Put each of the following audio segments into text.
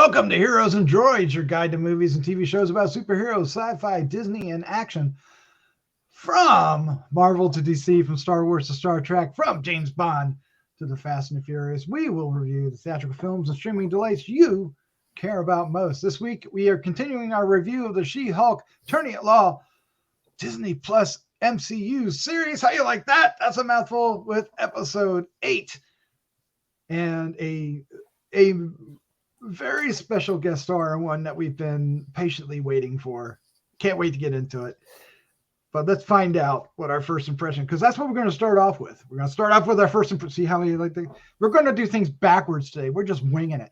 Welcome to Heroes and Droids, your guide to movies and TV shows about superheroes, sci-fi, Disney, and action. From Marvel to DC, from Star Wars to Star Trek, from James Bond to the Fast and the Furious, we will review the theatrical films and streaming delights you care about most. This week, we are continuing our review of the She-Hulk Attorney at Law Disney Plus MCU series. How you like that? That's a mouthful, with episode 8 and a very special guest star, and one that we've been patiently waiting for. Can't wait to get into it. But let's find out what our first impression, because that's what we're going to start off with. We're going to start off with our first impression. See how we like the. We're going to do things backwards today. We're just winging it.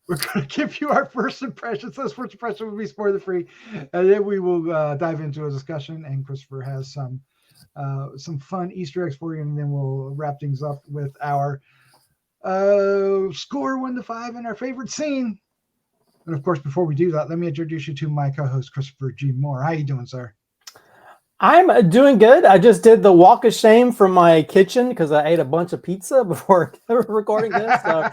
We're going to give you our first impressions. This first impression will be spoiler free, and then we will dive into a discussion. And Christopher has some fun Easter eggs for you, and then we'll wrap things up with our score 1 to 5 and our favorite scene. And of course, before we do that, let me introduce you to my co-host Christopher G. Moore. How you doing, sir? I'm doing good. I just did the walk of shame from my kitchen because I ate a bunch of pizza before recording this. So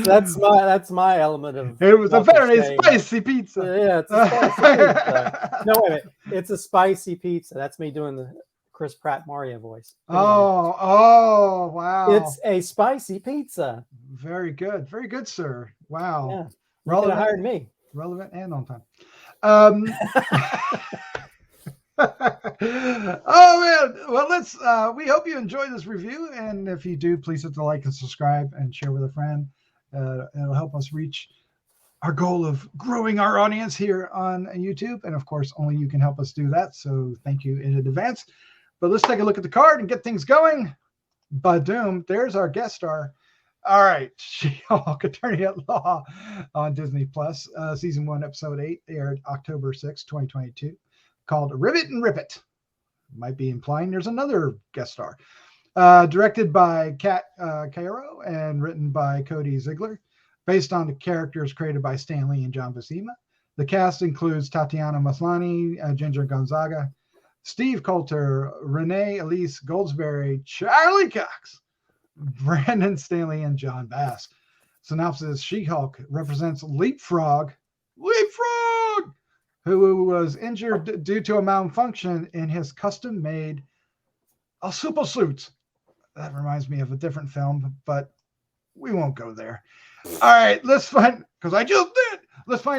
that's my element of. It was a very spicy pizza. Yeah, it's a spicy pizza. No, wait a minute. It's a spicy pizza. That's me doing the Chris Pratt Mario voice. Anyway. Oh, wow. It's a spicy pizza. Very good, sir. Wow. Yeah. Relevant, hired me. Relevant and on time. Oh man. Well, let's we hope you enjoy this review, and if you do, please hit the like and subscribe and share with a friend. It'll help us reach our goal of growing our audience here on YouTube, and of course only you can help us do that, so thank you in advance. But let's take a look at the card and get things going. Badoom, there's our guest star. All right, She-Hulk Attorney at Law on Disney Plus, season 1, episode 8, aired October 6, 2022, called Ribbit and Ribbit. Might be implying there's another guest star. Directed by Kat Cairo and written by Cody Ziegler, based on the characters created by Stan Lee and John Buscema. The cast includes Tatiana Maslany, Ginger Gonzaga, Steve Coulter, Renee Elise Goldsberry, Charlie Cox, Brandon Stanley, and John Bass. Synopsis: She-Hulk represents Leapfrog, who was injured due to a malfunction in his custom-made super suit. That reminds me of a different film, but we won't go there. All right, let's find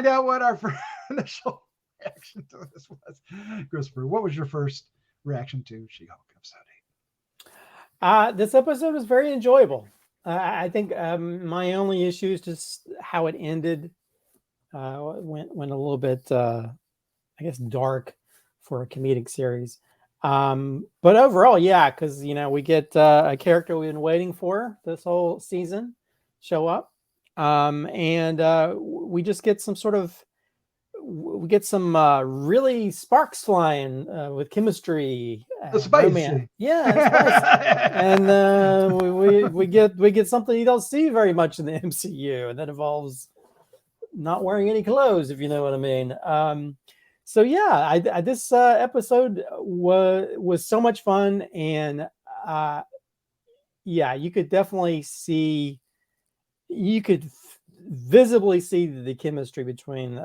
out what our initial reaction to this was. Christopher, what was your first reaction to She-Hulk episode 8? This episode was very enjoyable. I think my only issue is just how it ended. Went a little bit, I guess, dark for a comedic series. But overall, yeah, because we get a character we've been waiting for this whole season show up, and we just get some really sparks flying with chemistry. The spicy. Romance. Yeah, and we get something you don't see very much in the MCU, and that involves not wearing any clothes, if you know what I mean. So yeah, this episode was so much fun, and yeah, you could definitely see, visibly see the chemistry between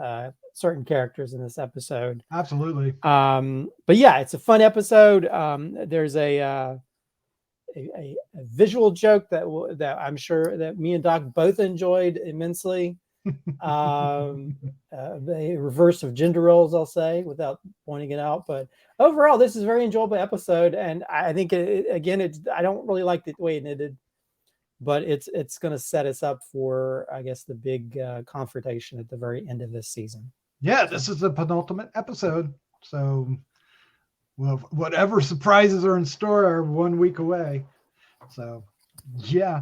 certain characters in this episode. Absolutely. But yeah, it's a fun episode. There's a visual joke that I'm sure that me and Doc both enjoyed immensely. The reverse of gender roles, I'll say, without pointing it out. But overall, this is a very enjoyable episode, and I think I don't really like the way it ended, but it's going to set us up for, I guess, the big confrontation at the very end of this season. Yeah, this is the penultimate episode, so whatever surprises are in store are 1 week away. So yeah,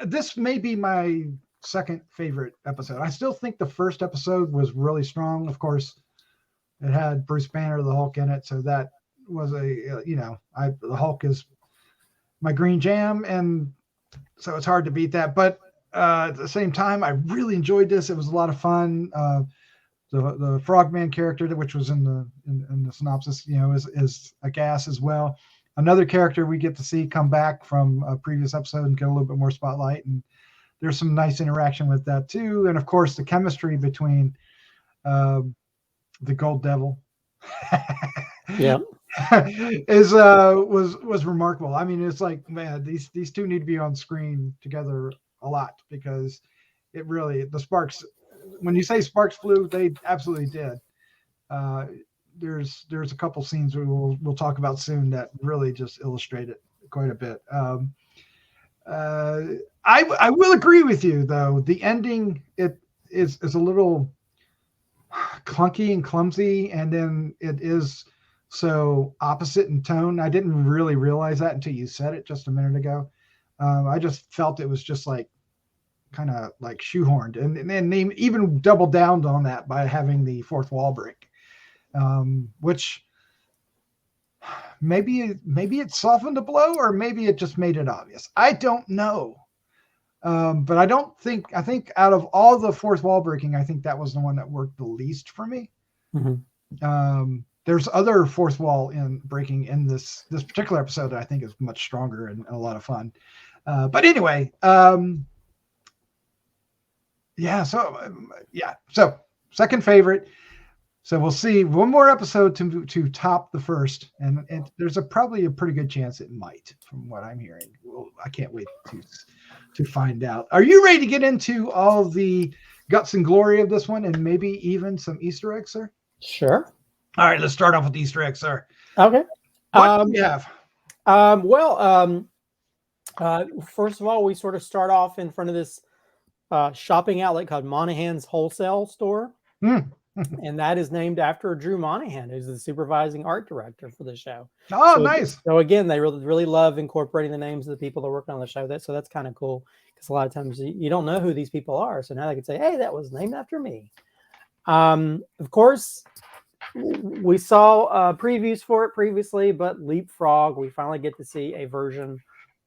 this may be my second favorite episode. I still think the first episode was really strong. Of course, it had Bruce Banner, the Hulk, in it, so that was the Hulk is my green jam, and so it's hard to beat that. But at the same time, I really enjoyed this. It was a lot of fun. The Frogman character, which was in the synopsis, is a gas as well. Another character we get to see come back from a previous episode and get a little bit more spotlight, and there's some nice interaction with that too. And of course, the chemistry between the Gold Devil Yeah. is was remarkable. I mean, it's like, man, these two need to be on screen together a lot, because it really, the sparks, when you say sparks flew, they absolutely did. There's a couple scenes we'll talk about soon that really just illustrate it quite a bit. I will agree with you though. The ending is a little clunky and clumsy, and then it is so opposite in tone. I didn't really realize that until you said it just a minute ago. I just felt it was just like kind of like shoehorned, and then they even doubled down on that by having the fourth wall break, which maybe it softened the blow, or maybe it just made it obvious. I don't know. But I think out of all the fourth wall breaking, I think that was the one that worked the least for me. Mm-hmm. There's other fourth wall breaking in this particular episode that I think is much stronger and a lot of fun. But anyway, yeah. So second favorite. So we'll see one more episode to top the first, and there's probably a pretty good chance it might, from what I'm hearing. I can't wait to find out. Are you ready to get into all the guts and glory of this one, and maybe even some Easter eggs, sir? Sure. All right, let's start off with the Easter eggs, sir. Okay. What do you have? First of all, we sort of start off in front of this shopping outlet called Monahan's Wholesale Store. And that is named after Drew Monahan, who's the supervising art director for the show. Oh, nice. So again, they really love incorporating the names of the people that are working on the show. So that's kind of cool, because a lot of times you don't know who these people are. So now they can say, hey, that was named after me. Of course, we saw previews for it previously, but Leapfrog, we finally get to see a version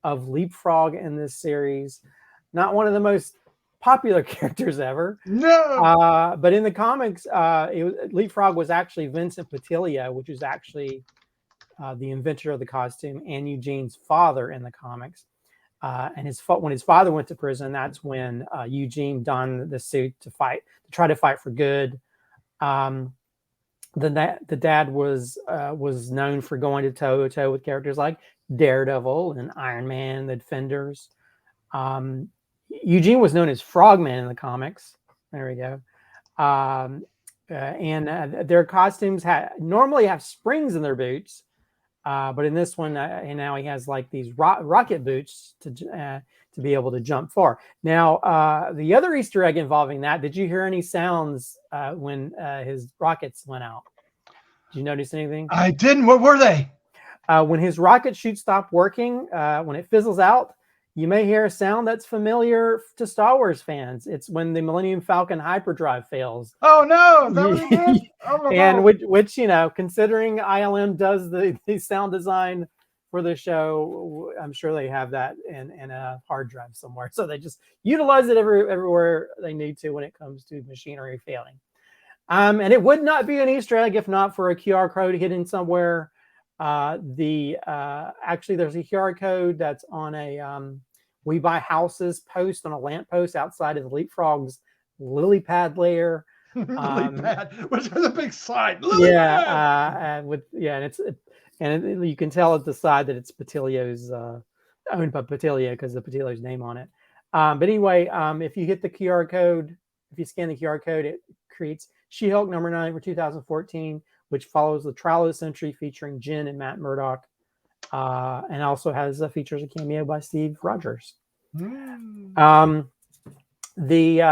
of Leapfrog in this series. Not one of the most popular characters ever. No. But in the comics, Leapfrog was actually Vincent Patilio, which is actually the inventor of the costume, and Eugene's father in the comics. And when his father went to prison, that's when Eugene donned the suit to try to fight for good. The dad was known for going toe to toe with characters like Daredevil and Iron Man, the Defenders. Eugene was known as Frogman in the comics. There we go. And their costumes normally have springs in their boots, but in this one, and now he has like these rocket boots to be able to jump far. Now, the other Easter egg involving that, did you hear any sounds when his rockets went out? Did you notice anything? I didn't. What were they? When his rocket chute stopped working, when it fizzles out, you may hear a sound that's familiar to Star Wars fans. It's when the Millennium Falcon hyperdrive fails. Oh no! Is that what it did? Oh, and no. which considering ILM does the sound design for the show, I'm sure they have that in a hard drive somewhere. So they just utilize it everywhere they need to when it comes to machinery failing. And it would not be an Easter egg if not for a QR code hidden somewhere. Actually, there's a QR code that's on a We Buy Houses post on a lamppost outside of the Leapfrog's lily pad lair. Lily pad, which is a big sign. And you can tell at the side that it's Patilio's owned by Patilio because of Patilio's name on it. But anyway, if you hit the QR code, if you scan the QR code, it creates She-Hulk number 9 for 2014. Which follows the trial of the century featuring Jen and Matt Murdock, and also has features a cameo by Steve Rogers. Probably the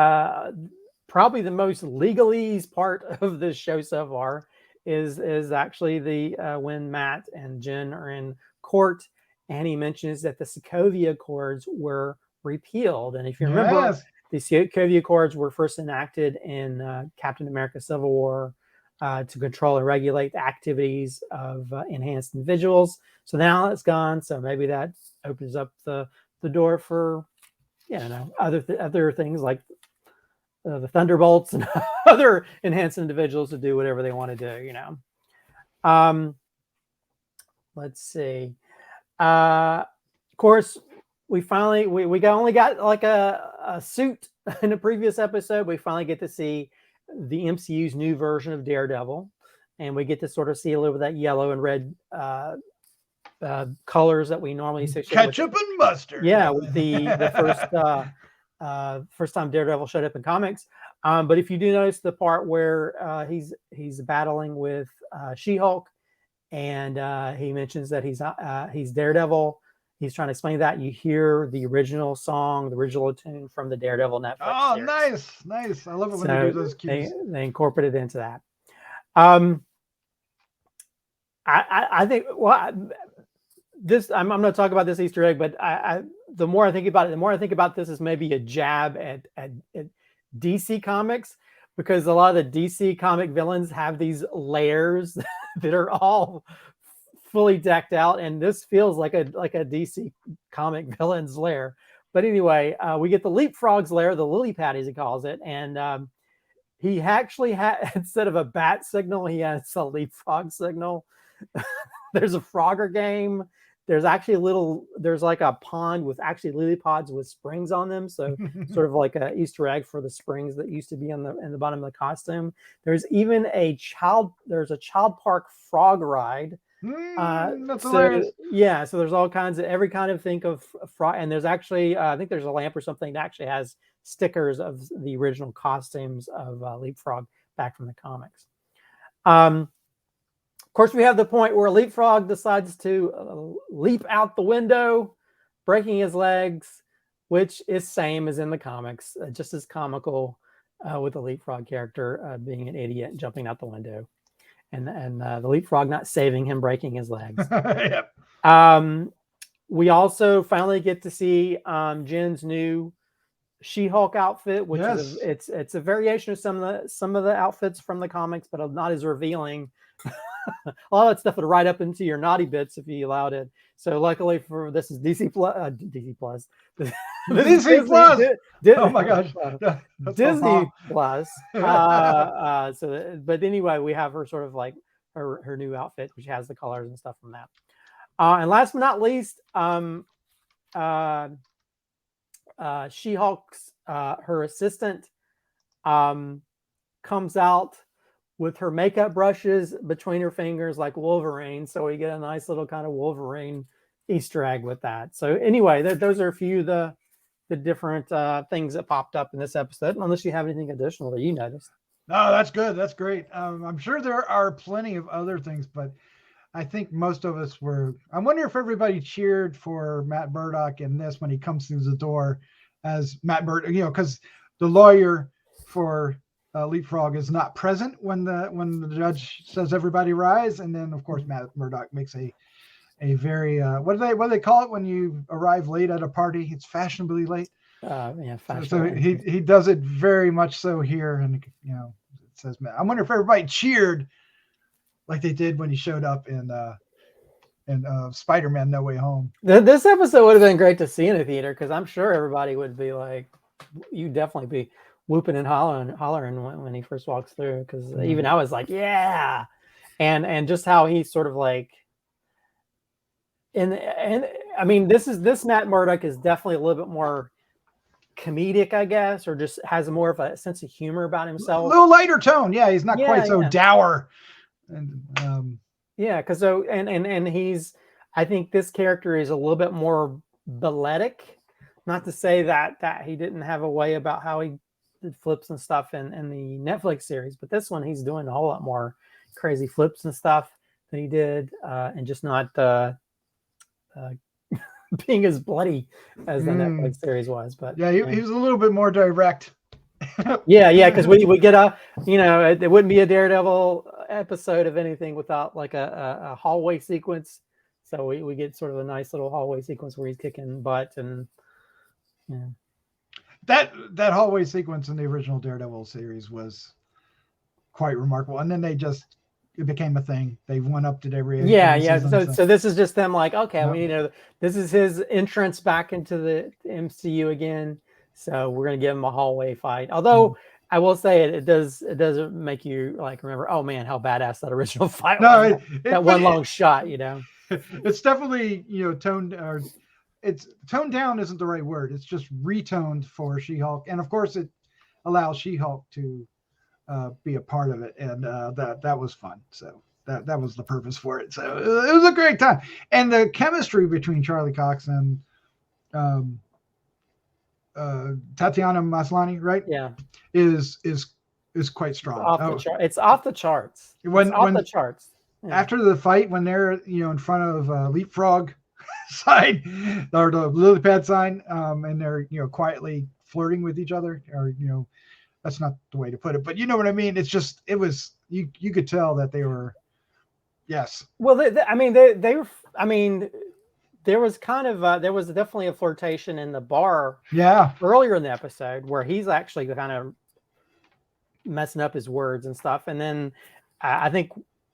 most legalese part of this show so far is actually when Matt and Jen are in court, and he mentions that the Sokovia Accords were repealed. And if you remember, the Sokovia Accords were first enacted in Captain America: Civil War. To control and regulate the activities of enhanced individuals. So now it's gone. So maybe that opens up the door for, other things like the Thunderbolts and other enhanced individuals to do whatever they want to do, Let's see. Of course, we finally, we only got like a a suit in a previous episode, we finally get to see the MCU's new version of Daredevil, and we get to sort of see a little bit of that yellow and red colors that we normally associate ketchup and mustard. Yeah, with the first time Daredevil showed up in comics. But if you do notice the part where he's battling with She-Hulk, and he mentions that he's Daredevil. He's trying to explain that. You hear the original song, the original tune from the Daredevil Netflix. Oh, series. nice! I love it when they do those cues. They incorporated into that. I think this. I'm going to talk about this Easter egg, but the more I think about it, the more I think about this as maybe a jab at DC Comics, because a lot of the DC comic villains have these layers that are all fully decked out, and this feels like a DC comic villain's lair. But anyway, we get the Leapfrog's lair, the lily pad as he calls it, and he actually had, instead of a bat signal, he has a leapfrog signal. There's a Frogger game. There's actually there's like a pond with actually lily pods with springs on them. So sort of like an Easter egg for the springs that used to be in the bottom of the costume. There's even a child park frog ride. That's hilarious. Yeah. So there's all kinds of, every kind of think of frog. And there's actually, I think there's a lamp or something that actually has stickers of the original costumes of Leapfrog back from the comics. Of course, we have the point where Leapfrog decides to leap out the window, breaking his legs, which is same as in the comics, just as comical with the Leapfrog character being an idiot and jumping out the window, and the Leapfrog not saving him, breaking his legs. Yep. We also finally get to see Jen's new She-Hulk outfit, which is it's a variation of some of the outfits from the comics, but not as revealing. A lot of that stuff would right up into your naughty bits if you allowed it. So luckily for this is DC Plus. DC Plus. Oh my gosh. Disney Plus. But anyway, we have her sort of like her new outfit, which has the colors and stuff from that. And last but not least, She-Hulk's her assistant comes out with her makeup brushes between her fingers like Wolverine. So we get a nice little kind of Wolverine Easter egg with that. So anyway, those are a few of the different things that popped up in this episode, unless you have anything additional that you noticed. No, that's good. That's great. I'm sure there are plenty of other things, but I think most of us were, I wonder if everybody cheered for Matt Murdock in this when he comes through the door as Matt Murdock, because the lawyer for Leapfrog is not present when the judge says everybody rise, and then of course Matt Murdock makes a very what do they call it when you arrive late at a party? It's fashionably late. So he does it very much so here, and it says Matt. I wonder if everybody cheered like they did when he showed up in Spider-Man No Way Home. This episode would have been great to see in a theater, because I'm sure everybody would be like, you'd definitely be whooping and hollering when he first walks through, because even I was like, yeah, and just how he's sort of like, and I mean, this Matt Murdock is definitely a little bit more comedic, I guess, or just has more of a sense of humor about himself, a little lighter tone. Yeah, he's not quite so dour. And because and he's, I think this character is a little bit more balletic. Not to say that he didn't have a way about how he did flips and stuff in the Netflix series, but this one he's doing a whole lot more crazy flips and stuff than he did, and just not being as bloody as the Netflix series was. But yeah, he was a little bit more direct. yeah, because we get it wouldn't be a Daredevil episode of anything without like a hallway sequence. So we get sort of a nice little hallway sequence where he's kicking butt, and that hallway sequence in the original Daredevil series was quite remarkable. And then it became a thing. They went up to every season, So this is just them like, okay, we this is his entrance back into the MCU again. So we're gonna give him a hallway fight. Although I will say it doesn't make you like remember, oh man, how badass that original fight was. That one long shot, It's definitely toned or it's toned down isn't the right word. It's just retoned for She-Hulk, and of course it allows She-Hulk to be a part of it, and that was fun. So that was the purpose for it. So it was a great time, and the chemistry between Charlie Cox and Tatiana Maslany, right? Yeah, is quite strong. It's off the charts. When the charts. Yeah. After the fight, when they're in front of Leapfrog sign or the lily pad sign, and they're quietly flirting with each other, or that's not the way to put it, but you know what I mean. It's just you could tell that they were, yes. Well, they were. I mean, there was there was definitely a flirtation in the bar. Yeah. Earlier in the episode where he's actually kind of messing up his words and stuff, and then I think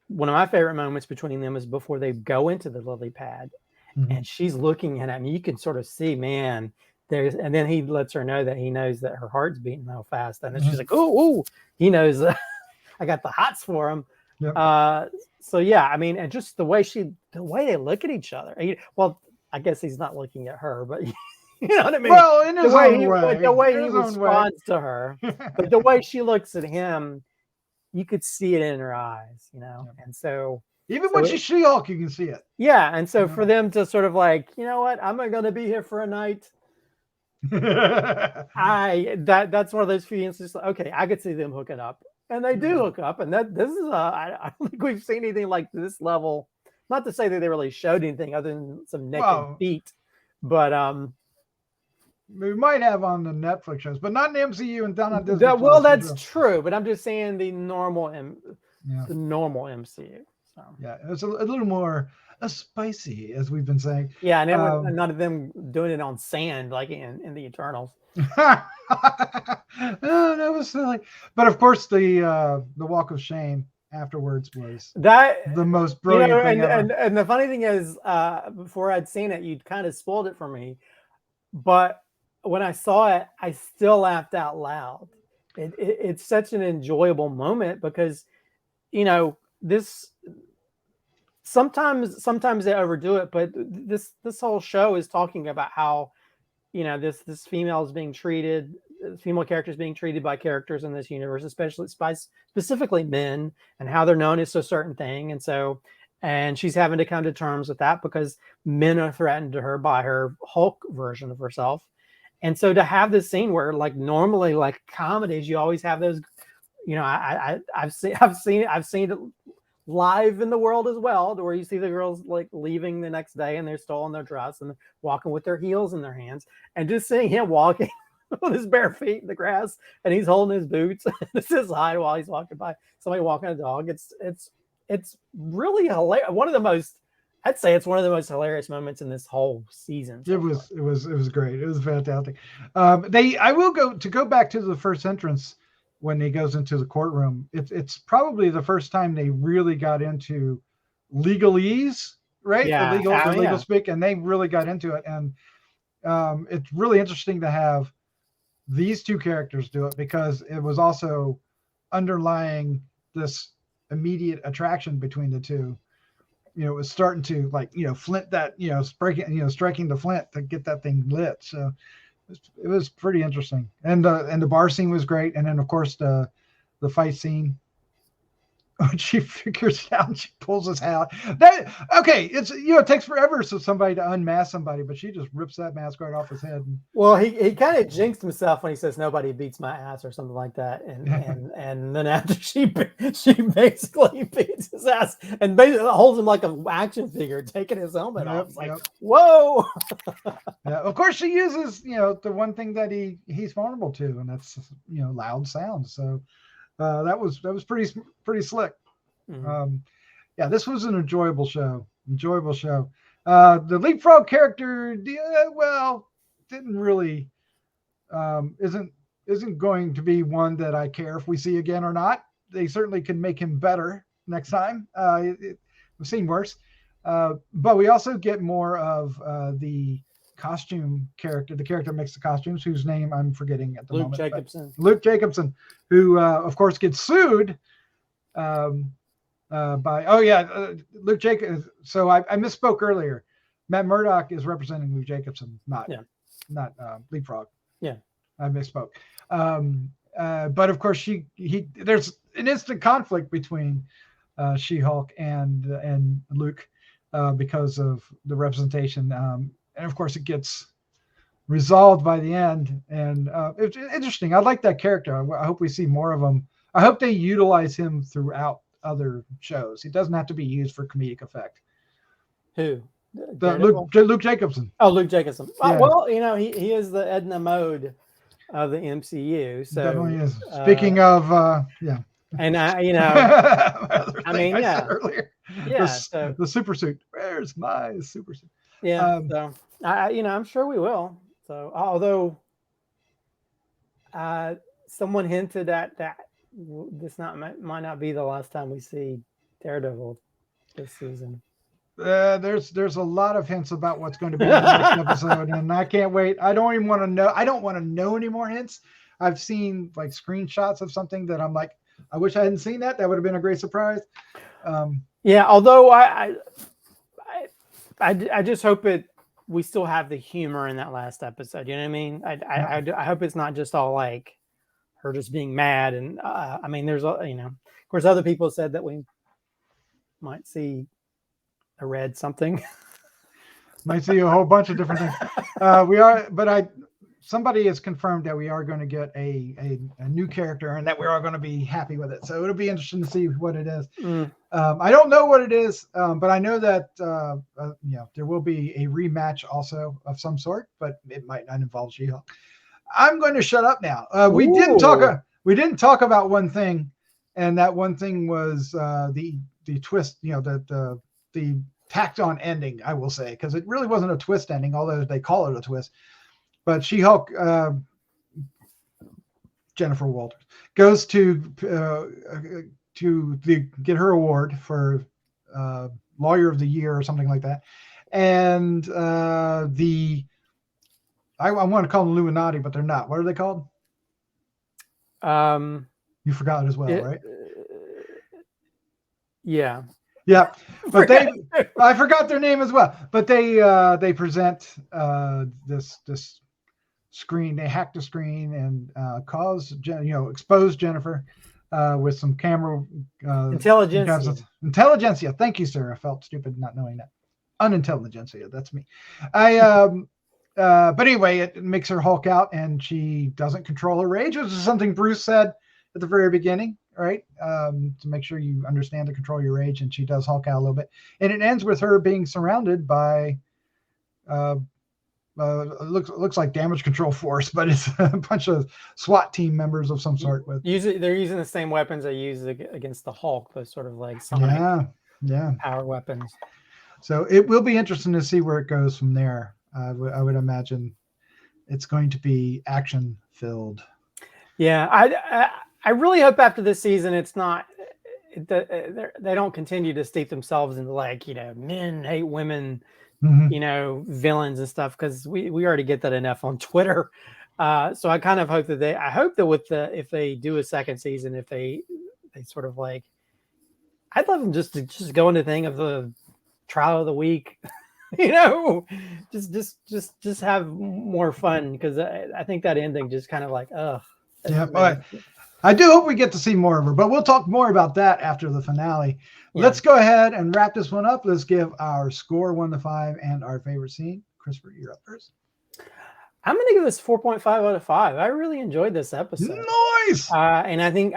one of my favorite moments between them is before they go into the lily pad, and she's looking at him. You can sort of see, man. And then he lets her know that he knows that her heart's beating real fast, and she's like, "Oh, he knows I got the hots for him." Yep. So yeah, I mean, and just the way they look at each other. Well, I guess he's not looking at her, but you know what I mean. Well, in his own way, the way he responds to her, but the way she looks at him, you could see it in her eyes, And so even when she's She-Hulk, you can see it. Yeah, and so for them to sort of like, you know what, I'm going to be here for a night. That's one of those feelings. Just okay, I could see them hooking up, and they do hook up, and this is I don't think we've seen anything like this level. Not to say that they really showed anything other than some naked feet, but we might have on the Netflix shows, but not in the MCU and not on Disney. That's true, but I'm just saying the normal MCU. So. Yeah, it's a little more spicy, as we've been saying. Yeah, and none of them doing it on sand like in the Eternals. Oh, that was silly. But of course, the walk of shame afterwards was the most brilliant thing ever. And the funny thing is, before I'd seen it, you'd kind of spoiled it for me. But when I saw it, I still laughed out loud. It's such an enjoyable moment because, this. Sometimes they overdo it, but this whole show is talking about how, this female is being treated, female characters being treated by characters in this universe, especially specifically men, and how they're known as a certain thing, and she's having to come to terms with that because men are threatened to her by her Hulk version of herself, and so to have this scene where, like, normally, like comedies, you always have those, I've seen it live in the world as well, where you see the girls like leaving the next day and they're still in their dress and walking with their heels in their hands, and just seeing him walking with his bare feet in the grass and he's holding his boots and it says hi while he's walking by somebody walking a dog. It's really hilarious. I'd say it's one of the most hilarious moments in this whole season. It was great. It was fantastic. I will go back to the first entrance. When he goes into the courtroom, it's probably the first time they really got into legalese, right? Yeah, the legal speak, and they really got into it. And it's really interesting to have these two characters do it because it was also underlying this immediate attraction between the two. It was starting to flint that, striking the flint to get that thing lit. So it was pretty interesting, and the bar scene was great, and then of course the fight scene. When she figures it out, she pulls his hat out. It's it takes forever for somebody to unmask somebody, but she just rips that mask right off his head. Well, he kind of jinxed himself when he says nobody beats my ass or something like that, and then after she basically beats his ass and basically holds him like an action figure, taking his helmet off. It's like, whoa. Yeah, of course she uses the one thing that he's vulnerable to, and that's loud sounds. So. That was pretty slick. Mm-hmm. This was an enjoyable show. The Leapfrog character, didn't really isn't going to be one that I care if we see again or not. They certainly can make him better next time. We've seen worse, but we also get more of the costume character, the character that makes the costumes, whose name I'm forgetting at the moment. Luke Jacobson, who of course gets sued by Luke Jacobson. So I misspoke earlier. Matt Murdock is representing Luke Jacobson, not Leapfrog. Yeah, I misspoke. But of course, there's an instant conflict between She-Hulk and Luke because of the representation, and of course, it gets resolved by the end. And it's interesting. I like that character. I hope we see more of him. I hope they utilize him throughout other shows. He doesn't have to be used for comedic effect. Who? Luke Jacobson. Oh, Luke Jacobson. Yeah. Well, he is the Edna Mode of the MCU. So definitely is. Speaking of, yeah. And I mean, yeah. Earlier. Yeah. The super suit. Where's my super suit? Yeah. So I'm sure we will. So although someone hinted at that this might not be the last time we see Daredevil this season. There's a lot of hints about what's going to be in the next episode, and I can't wait. I don't even want to know. I don't want to know any more hints. I've seen like screenshots of something that I'm like, I wish I hadn't seen that. That would have been a great surprise. Yeah, although I just hope we still have the humor in that last episode. You know what I mean? I hope it's not just all like her just being mad. And I mean, there's of course, other people said that we might see a red something. Might see a whole bunch of different things. Somebody has confirmed that we are going to get a new character and that we are going to be happy with it. So it'll be interesting to see what it is. I don't know what it is, but I know that there will be a rematch also of some sort, but it might not involve She-Hulk. I'm going to shut up now. We didn't talk about one thing, and that one thing was the twist. The tacked on ending, I will say, because it really wasn't a twist ending, although they call it a twist. But She-Hulk, Jennifer Walters, goes to get her award for Lawyer of the Year or something like that. And I want to call them Illuminati, but they're not. What are they called? You forgot it as well, right? Yeah. Yeah, but I forgot their name as well. But they present this screen. They hack the screen and expose Jennifer with some camera intelligentsia. Thank you, sir. I felt stupid not knowing that. Unintelligentsia. That's me. But anyway, it makes her Hulk out, and she doesn't control her rage, which is something Bruce said at the very beginning. Right, to make sure you understand to control your rage, and she does Hulk out a little bit, and it ends with her being surrounded by looks like damage control force, but it's a bunch of SWAT team members of some sort. They're using the same weapons they use against the Hulk, those sort of like sonic power weapons. So it will be interesting to see where it goes from there. I would imagine it's going to be action filled. Yeah, I really hope after this season it's not they don't continue to steep themselves into like men hate women, villains and stuff, because we already get that enough on Twitter. So I kind of hope that if they do a second season, if they sort of like, I'd love them just to go into thing of the trial of the week, just have more fun, because I think that ending just kind of like yeah, but I do hope we get to see more of her, but we'll talk more about that after the finale. Yeah. Let's go ahead and wrap this one up. Let's give our score 1 to 5 and our favorite scene. Christopher, you're up first. I'm going to give this 4.5 out of 5. I really enjoyed this episode. Nice. And I think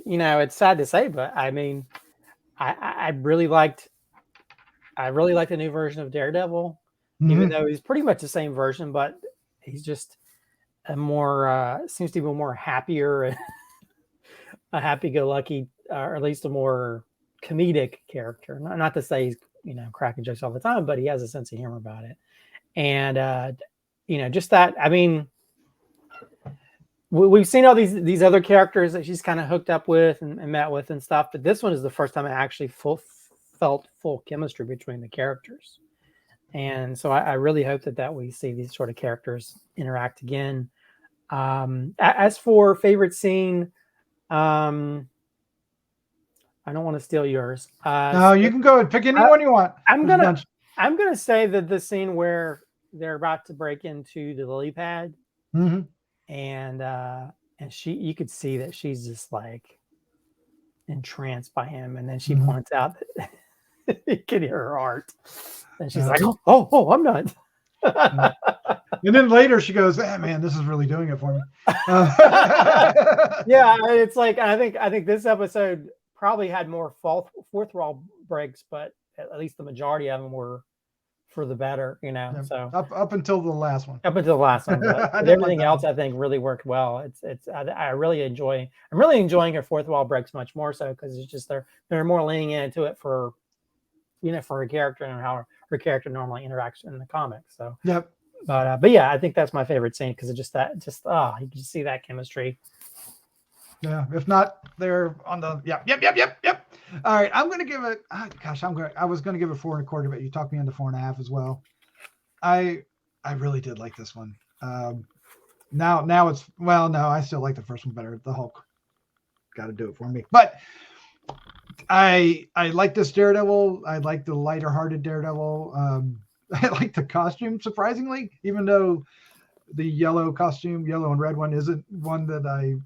it's sad to say, but I mean, I really liked the new version of Daredevil, even though he's pretty much the same version, but he's just a more seems to be a more happier, a happy-go-lucky, or at least a more comedic character. Not to say he's cracking jokes all the time, but he has a sense of humor about it. And just that. I mean, we've seen all these other characters that she's kind of hooked up with and met with and stuff, but this one is the first time I actually felt full chemistry between the characters. And so I really hope that we see these sort of characters interact again. As for favorite scene, I don't want to steal yours. No, you can go and pick any one you want. I'm gonna I'm gonna say that the scene where they're about to break into the lily pad, Mm-hmm. and you could see that she's just like entranced by him, and then she points out that you can hear her heart, and she's like, "Oh, I'm not." And then later she goes, man, this is really doing it for me. Yeah, it's like I think this episode probably had more fourth wall breaks, but at least the majority of them were for the better, Yeah, so up until the last one. up until the last one, but everything else I think really worked well. I'm really enjoying her fourth wall breaks much more so, because it's just they're more leaning into it for for her character and how her character normally interacts in the comics. So Yep. but yeah, I think that's my favorite scene, because it you can see that chemistry. Yeah, if not, they're on the yep. All right, I'm gonna give it. I was gonna give it 4 1/4, but you talked me into 4 1/2 as well. I really did like this one. Now it's no, I still like the first one better. The Hulk got to do it for me, but I like this Daredevil. I like the lighter-hearted Daredevil. I like the costume, surprisingly, even though the yellow and red one isn't one that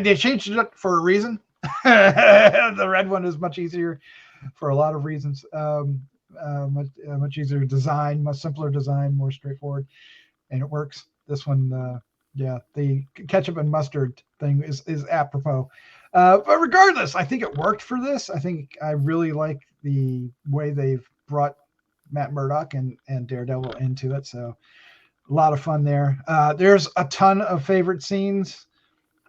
they changed it up for a reason. The red one is much easier for a lot of reasons. Much easier design, much simpler design, more straightforward, and it works. This one, the ketchup and mustard thing is apropos. But regardless, I think it worked for this. I think I really like the way they've brought Matt Murdock and Daredevil into it. So a lot of fun there. There's a ton of favorite scenes.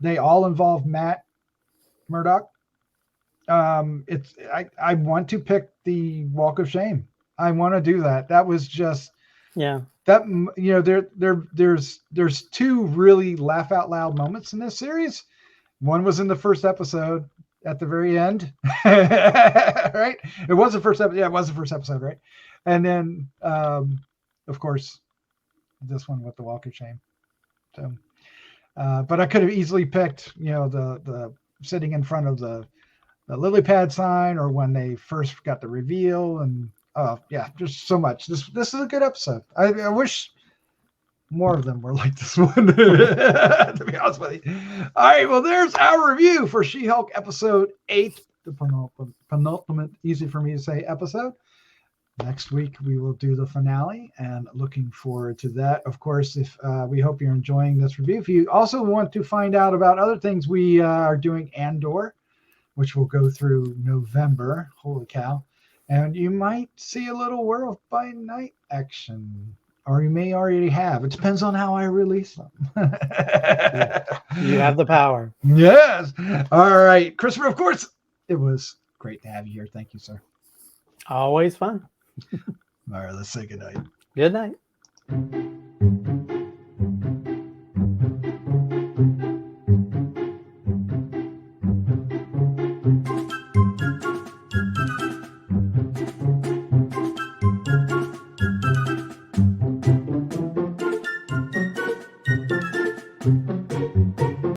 They all involve Matt Murdock. I want to pick the Walk of Shame. I want to do that. That was just there's 2 really laugh out loud moments in this series. One was in the first episode at the very end, right? It was the first episode. Yeah, it was the first episode, right? And then, of course, this one with the Walk of Shame. So, but I could have easily picked, the sitting in front of the lily pad sign, or when they first got the reveal, and just so much. This is a good episode. I wish more of them were like this one, to be honest with you. All right, well, there's our review for She-Hulk episode 8, the penultimate, easy for me to say, episode. Next week we will do the finale, and looking forward to that. Of course, if we hope you're enjoying this review. If you also want to find out about other things, we are doing Andor, which will go through November. Holy cow. And you might see a little Werewolf by Night action, or you may already have. It depends on how I release them. You have the power. Yes. All right, Christopher, of course, it was great to have you here. Thank you, sir. Always fun. All right, let's say good night. Good night.